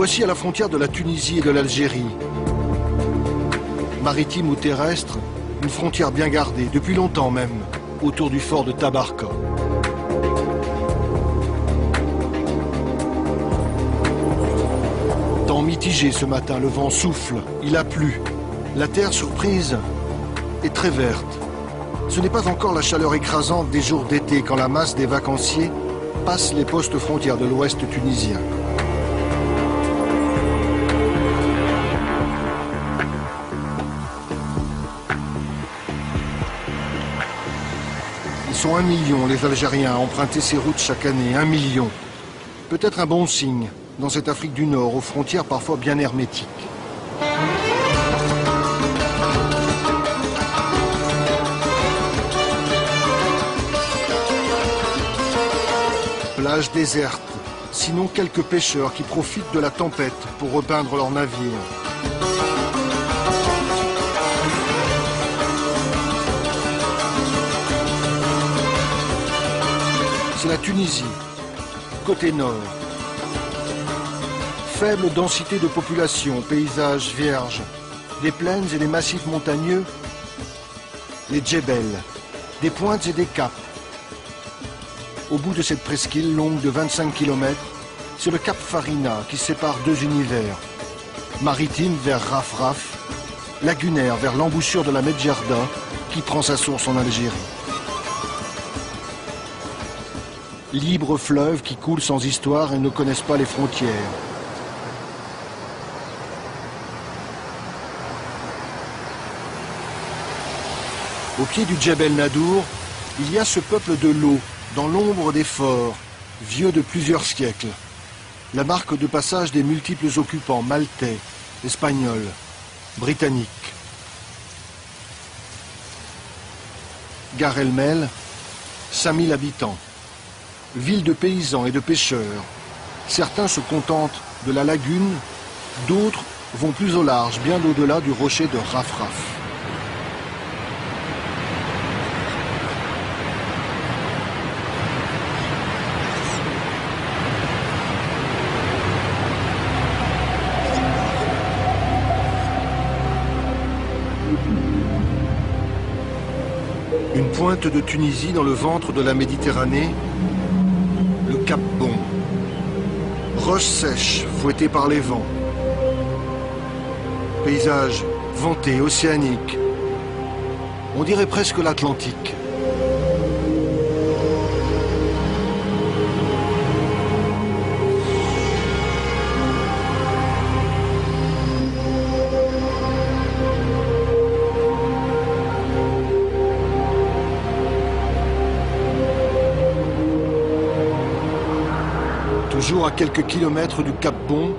voici à la frontière de la Tunisie et de l'Algérie. Maritime ou terrestre, une frontière bien gardée, depuis longtemps même, autour du fort de Tabarka. Temps mitigé ce matin, le vent souffle, il a plu. La terre surprise est très verte. Ce n'est pas encore la chaleur écrasante des jours d'été quand la masse des vacanciers passe les postes frontières de l'ouest tunisien. Ils sont 1 million, les Algériens, à emprunter ces routes chaque année. 1 million. Peut-être un bon signe dans cette Afrique du Nord, aux frontières parfois bien hermétiques. Plage déserte, sinon quelques pêcheurs qui profitent de la tempête pour repeindre leurs navires. C'est la Tunisie, côté nord. Faible densité de population, paysages vierges, des plaines et des massifs montagneux, les djebels, des pointes et des caps. Au bout de cette presqu'île longue de 25 km, c'est le cap Farina qui sépare deux univers. Maritime vers Rafraf, lagunaire vers l'embouchure de la Medjerda qui prend sa source en Algérie. Libres fleuves qui coulent sans histoire et ne connaissent pas les frontières. Au pied du Djebel Nadour, il y a ce peuple de l'eau, dans l'ombre des forts, vieux de plusieurs siècles. La marque de passage des multiples occupants maltais, espagnols, britanniques. Gare El-Mel, 5000 habitants. Ville de paysans et de pêcheurs. Certains se contentent de la lagune, d'autres vont plus au large, bien au-delà du rocher de Rafraf. Une pointe de Tunisie dans le ventre de la Méditerranée, le Cap Bon. Roches sèches, fouettées par les vents. Paysage venté, océanique. On dirait presque l'Atlantique. Toujours à quelques kilomètres du Cap Bon,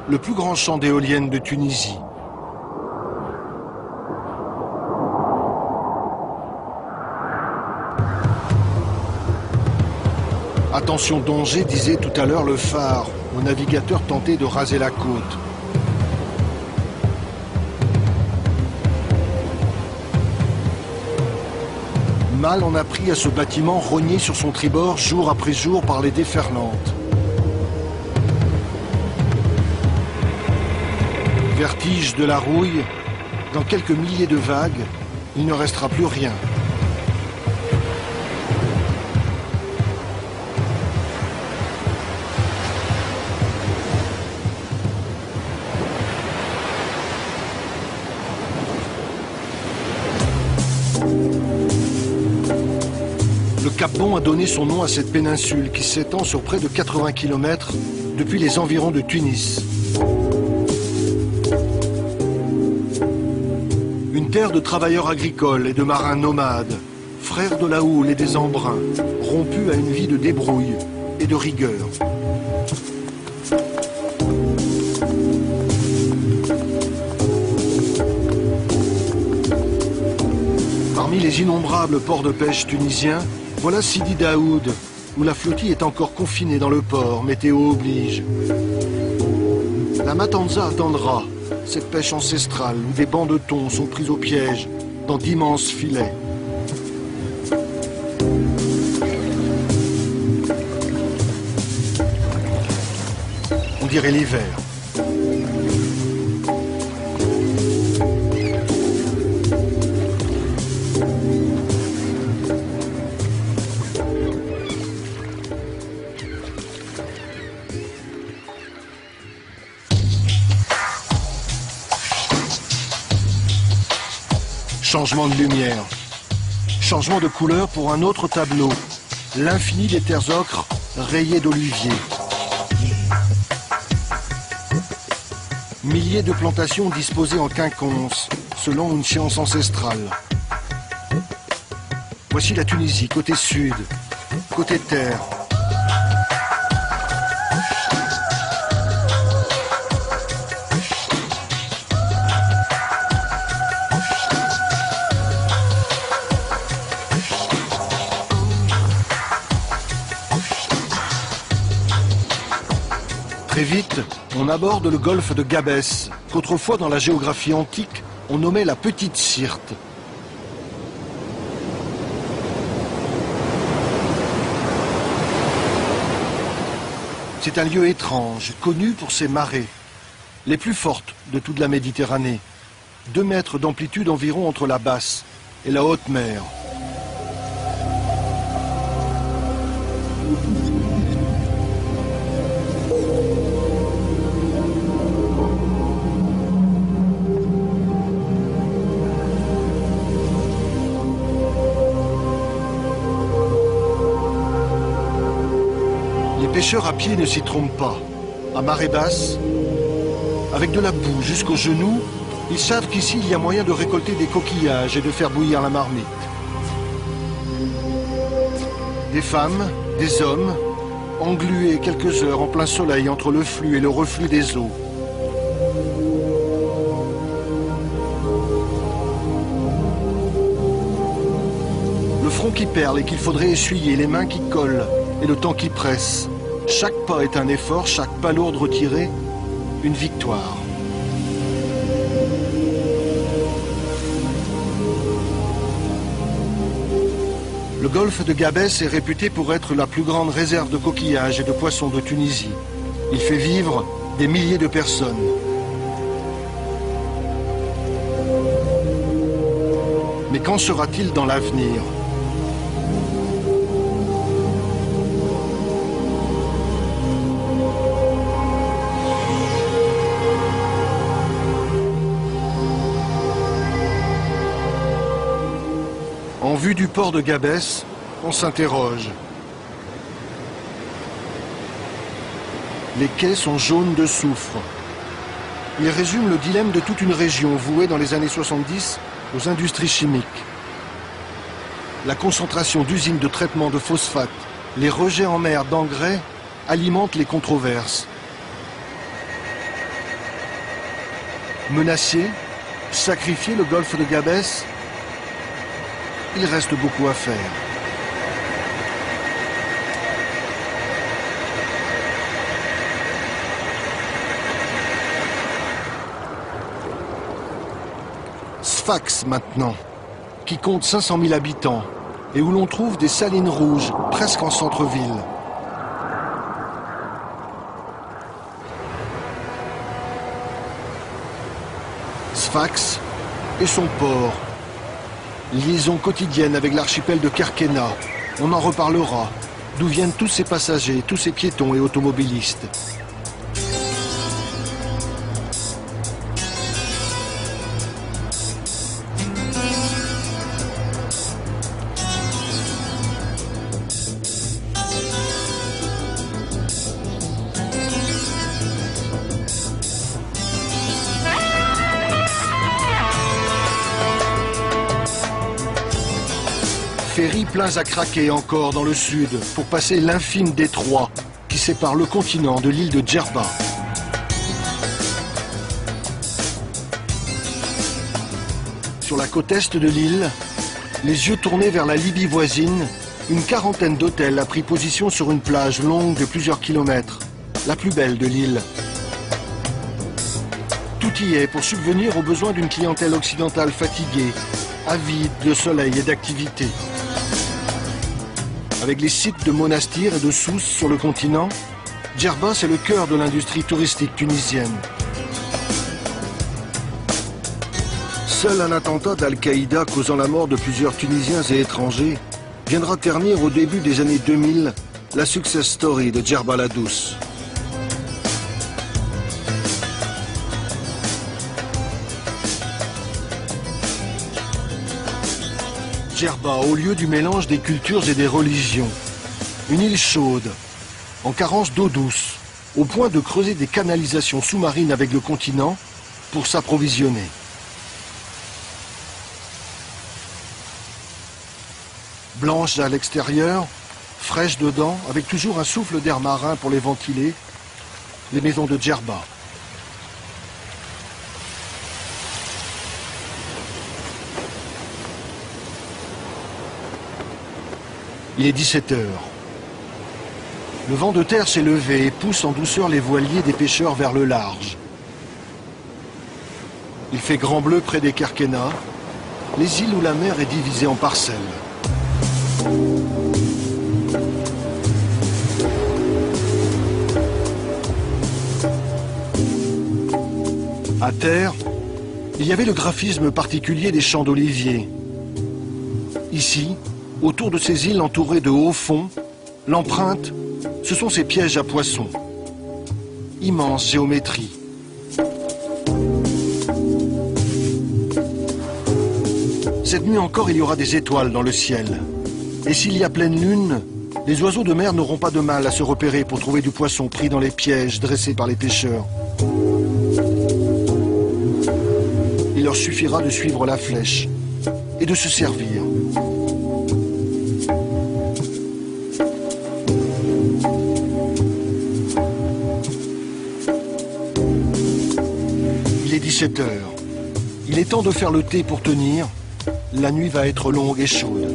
le plus grand champ d'éoliennes de Tunisie. Attention danger, disait tout à l'heure le phare, aux navigateurs tentés de raser la côte. Mal en a pris à ce bâtiment rogné sur son tribord jour après jour par les déferlantes. Vertige de la rouille, dans quelques milliers de vagues, il ne restera plus rien. Le Cap Bon a donné son nom à cette péninsule qui s'étend sur près de 80 km depuis les environs de Tunis. Une terre de travailleurs agricoles et de marins nomades, frères de la houle et des embruns, rompus à une vie de débrouille et de rigueur. Parmi les innombrables ports de pêche tunisiens, voilà Sidi Daoud, où la flottille est encore confinée dans le port, météo oblige. La Matanza attendra, cette pêche ancestrale où des bancs de thon sont pris au piège dans d'immenses filets. On dirait l'hiver. Changement de lumière. Changement de couleur pour un autre tableau. L'infini des terres ocres rayées d'oliviers. Milliers de plantations disposées en quinconces, selon une science ancestrale. Voici la Tunisie, côté sud, côté terre. Très vite, on aborde le golfe de Gabès, qu'autrefois dans la géographie antique, on nommait la Petite Syrte. C'est un lieu étrange, connu pour ses marées, les plus fortes de toute la Méditerranée, 2 mètres d'amplitude environ entre la basse et la haute mer. Les pêcheurs à pied ne s'y trompent pas. À marée basse, avec de la boue jusqu'aux genoux, ils savent qu'ici il y a moyen de récolter des coquillages et de faire bouillir la marmite. Des femmes, des hommes, englués quelques heures en plein soleil entre le flux et le reflux des eaux. Le front qui perle et qu'il faudrait essuyer, les mains qui collent et le temps qui presse. Chaque pas est un effort, chaque pas lourde retiré, une victoire. Le golfe de Gabès est réputé pour être la plus grande réserve de coquillages et de poissons de Tunisie. Il fait vivre des milliers de personnes. Mais qu'en sera-t-il dans l'avenir ? En vue du port de Gabès, on s'interroge. Les quais sont jaunes de soufre. Ils résument le dilemme de toute une région vouée dans les années 70 aux industries chimiques. La concentration d'usines de traitement de phosphate, les rejets en mer d'engrais alimentent les controverses. Menacer, sacrifier le golfe de Gabès, il reste beaucoup à faire. Sfax maintenant, qui compte 500 000 habitants et où l'on trouve des salines rouges presque en centre-ville. Sfax et son port. Liaison quotidienne avec l'archipel de Kerkena. On en reparlera. D'où viennent tous ces passagers, tous ces piétons et automobilistes. Ferries pleins à craquer encore dans le sud pour passer l'infime détroit qui sépare le continent de l'île de Djerba. Sur la côte est de l'île, les yeux tournés vers la Libye voisine, une quarantaine d'hôtels a pris position sur une plage longue de plusieurs kilomètres, la plus belle de l'île. Tout y est pour subvenir aux besoins d'une clientèle occidentale fatiguée, avide de soleil et d'activité. Avec les sites de Monastir et de Sousse sur le continent, Djerba c'est le cœur de l'industrie touristique tunisienne. Seul un attentat d'Al-Qaïda causant la mort de plusieurs Tunisiens et étrangers viendra ternir au début des années 2000 la success story de Djerba la Douce. Djerba, au lieu du mélange des cultures et des religions. Une île chaude, en carence d'eau douce, au point de creuser des canalisations sous-marines avec le continent pour s'approvisionner. Blanche à l'extérieur, fraîche dedans, avec toujours un souffle d'air marin pour les ventiler, les maisons de Djerba. Il est 17 heures. Le vent de terre s'est levé et pousse en douceur les voiliers des pêcheurs vers le large. Il fait grand bleu près des Kerkennah, les îles où la mer est divisée en parcelles. À terre, il y avait le graphisme particulier des champs d'oliviers. Ici, autour de ces îles entourées de hauts fonds, l'empreinte, ce sont ces pièges à poissons. Immense géométrie. Cette nuit encore, il y aura des étoiles dans le ciel. Et s'il y a pleine lune, les oiseaux de mer n'auront pas de mal à se repérer pour trouver du poisson pris dans les pièges dressés par les pêcheurs. Il leur suffira de suivre la flèche et de se servir. Il est 17 heures. Il est temps de faire le thé pour tenir. La nuit va être longue et chaude.